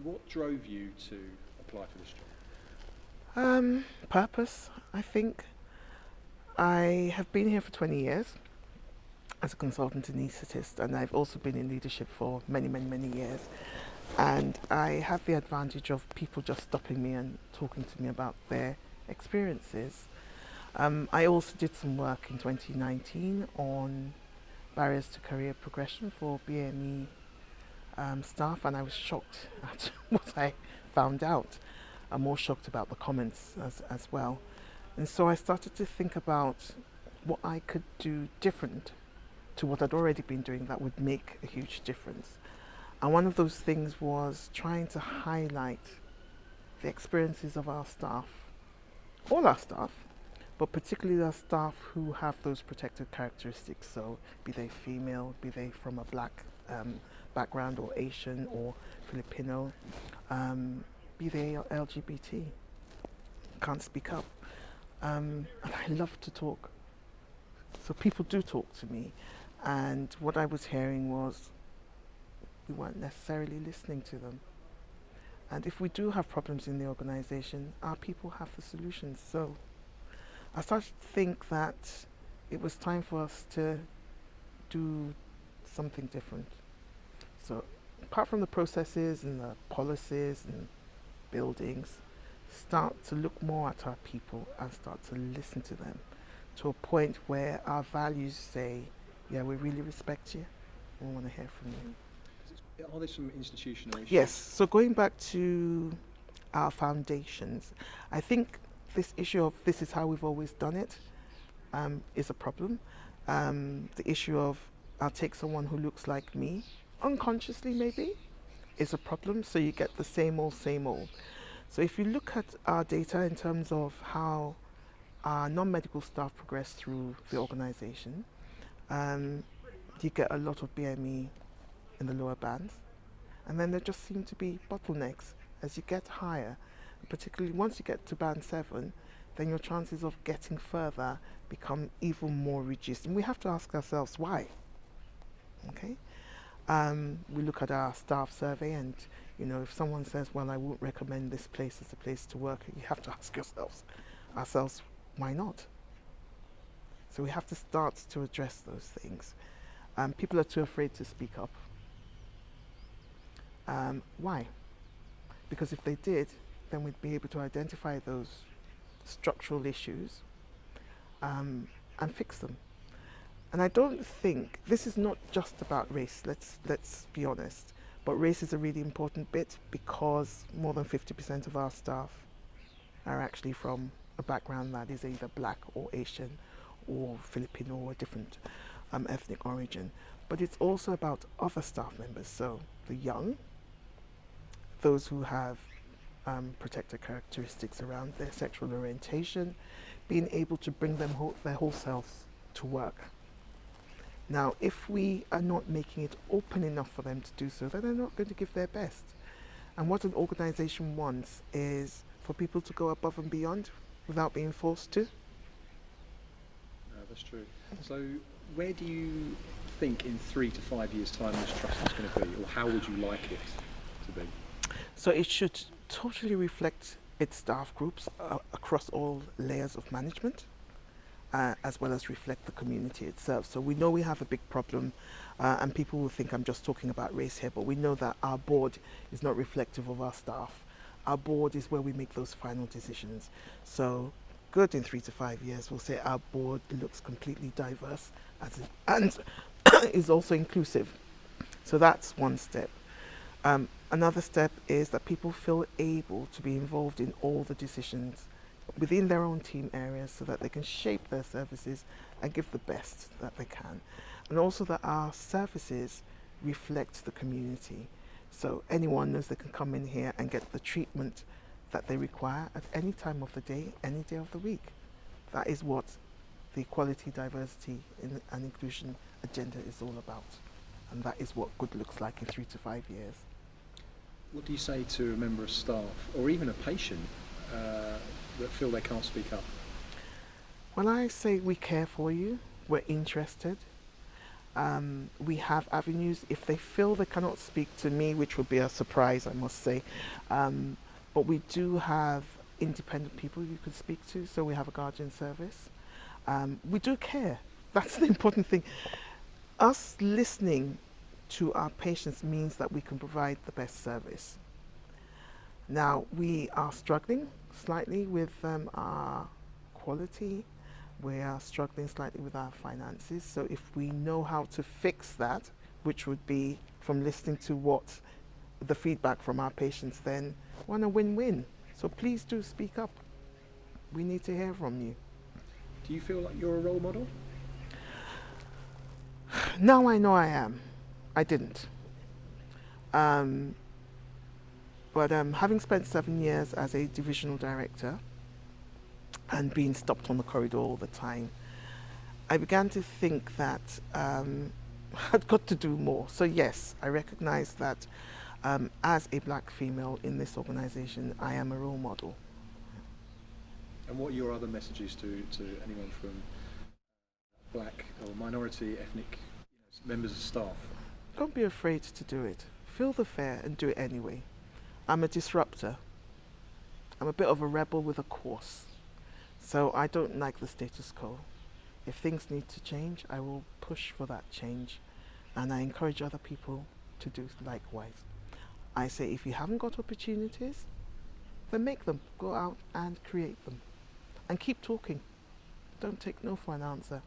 what drove you to apply for this job? Purpose, I think. I have been here for 20 years as a consultant anaesthetist, and I've also been in leadership for many, many, many years. And I have the advantage of people just stopping me and talking to me about their experiences. I also did some work in 2019 on barriers to career progression for BME staff, and I was shocked at what I found out. I'm more shocked about the comments as well. And so I started to think about what I could do different to what I'd already been doing that would make a huge difference. And one of those things was trying to highlight the experiences of our staff, all our staff, but particularly the staff who have those protected characteristics. So be they female, be they from a black background, or Asian or Filipino, be they LGBT, can't speak up. And I love to talk. So people do talk to me. And what I was hearing was we weren't necessarily listening to them. And if we do have problems in the organization, our people have the solutions. So I started to think that it was time for us to do something different. So apart from the processes and the policies and buildings, start to look more at our people and start to listen to them to a point where our values say, yeah, we really respect you and we want to hear from you. Are there some institutional issues? Yes, so going back to our foundations, I think this issue of this is how we've always done it is a problem. The issue of I'll take someone who looks like me, unconsciously maybe, is a problem. So you get the same old, same old. So if you look at our data in terms of how our non-medical staff progress through the organization, you get a lot of BME in the lower bands. And then there just seem to be bottlenecks as you get higher. Particularly once you get to band 7, then your chances of getting further become even more reduced. And we have to ask ourselves why. Okay? We look at our staff survey, and if someone says, well, I won't recommend this place as a place to work, you have to ask ourselves, why not? So we have to start to address those things. People are too afraid to speak up. Why? Because if they did, then we'd be able to identify those structural issues and fix them. And I don't think this is not just about race. Let's be honest. But race is a really important bit because more than 50% of our staff are actually from a background that is either black or Asian or Filipino or a different ethnic origin. But it's also about other staff members. So the young, those who have protected characteristics around their sexual orientation, being able to bring them their whole selves to work. Now, if we are not making it open enough for them to do so, then they're not going to give their best. And what an organization wants is for people to go above and beyond without being forced to. No, that's true. So where do you think in 3 to 5 years' time this trust is going to be, or how would you like it to be? So it should totally reflect its staff groups across all layers of management, as well as reflect the community itself. So we know we have a big problem, and people will think I'm just talking about race here, but we know that our board is not reflective of our staff. Our board is where we make those final decisions. So good, in 3 to 5 years, we'll say our board looks completely diverse and is also inclusive. So that's one step. Another step is that people feel able to be involved in all the decisions within their own team areas so that they can shape their services and give the best that they can. And also that our services reflect the community. So anyone knows they can come in here and get the treatment that they require at any time of the day, any day of the week. That is what the equality, diversity and inclusion agenda is all about. And that is what good looks like in 3 to 5 years. What do you say to a member of staff or even a patient that feel they can't speak up? When I say we care for you, we're interested, We have avenues if they feel they cannot speak to me, which would be a surprise, I must say. But we do have independent people you could speak to, so we have a guardian service. We do care. That's the important thing. Us listening to our patients means that we can provide the best service. Now, we are struggling slightly with our quality. We are struggling slightly with our finances. So if we know how to fix that, which would be from listening to what the feedback from our patients, then we're on a win-win. So please do speak up. We need to hear from you. Do you feel like you're a role model? Now I know I am. I didn't. But having spent 7 years as a divisional director and being stopped on the corridor all the time, I began to think that I'd got to do more. So yes, I recognize that as a black female in this organization, I am a role model. And what are your other messages to anyone from black or minority ethnic members of staff? Don't be afraid to do it. Feel the fear and do it anyway. I'm a disruptor. I'm a bit of a rebel with a course. So I don't like the status quo. If things need to change, I will push for that change. And I encourage other people to do likewise. I say if you haven't got opportunities, then make them. Go out and create them. And keep talking. Don't take no for an answer.